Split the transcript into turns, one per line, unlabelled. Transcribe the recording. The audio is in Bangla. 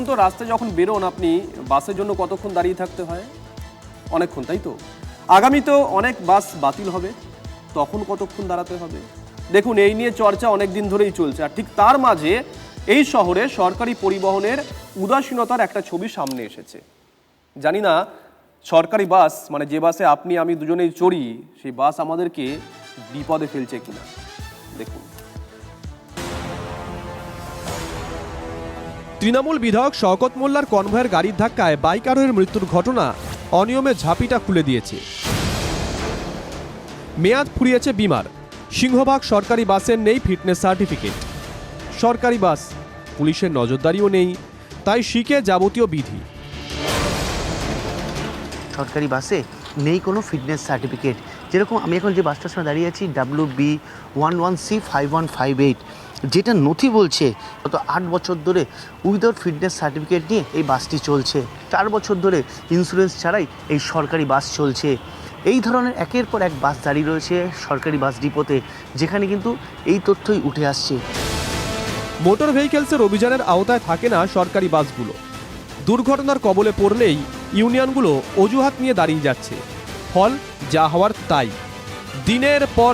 তো রাস্তায় যখন বেরোন আপনি বাসের জন্য কতক্ষণ দাঁড়িয়ে থাকতে হয়? অনেকক্ষণ, তাই তো? আগামী তো অনেক বাস বাতিল হবে, তখন কতক্ষণ দাঁড়াতে হবে? দেখুন, এই নিয়ে চর্চা অনেক দিন ধরেই চলছে। আর ঠিক তার মাঝে এই শহরে সরকারি পরিবহনের উদাসীনতার একটা ছবি সামনে এসেছে। জানি না সরকারি বাস, মানে যে বাসে আপনি আমি দুজনেই চড়ি, সেই বাস আমাদেরকে বিপদে ফেলছে কিনা। দেখুন,
তৃণমূল বিধায়ক শওকত মোল্লার কনভয়ের গাড়ির ধাক্কায় বাইক আরোহীর মৃত্যুর ঘটনা অনিয়মের ঝাঁপিটা খুলে দিয়েছে। মেয়াদ ফুরিয়েছে বিমার। সিংহভাগ সরকারি বাসের নেই ফিটনেস সার্টিফিকেট। সরকারি বাস, পুলিশের নজরদারিও নেই, তাই শিখে যাবতীয় বিধি।
সরকারি বাসে নেই কোনো ফিটনেস সার্টিফিকেট। যেরকম আমি এখন যে বাসটার সামনে দাঁড়িয়ে আছি WB11C5158, যেটা নথি বলছে গত 8 বছর ধরে উইদাউট ফিটনেস সার্টিফিকেট নিয়ে এই বাসটি চলছে। 4 বছর ধরে ইন্স্যুরেন্স ছাড়াই এই সরকারি বাস চলছে। এই ধরনের একের পর এক বাস দাঁড়িয়ে রয়েছে সরকারি বাস ডিপোতে, যেখানে কিন্তু এই তথ্যই উঠে আসছে।
মোটর ভেহিকেলসের অভিযানের আওতায় থাকে না সরকারি বাসগুলো। দুর্ঘটনার কবলে পড়লেই ইউনিয়নগুলো অজুহাত নিয়ে দাঁড়িয়ে যাচ্ছে। ফল যা হওয়ার তাই। দিনের পর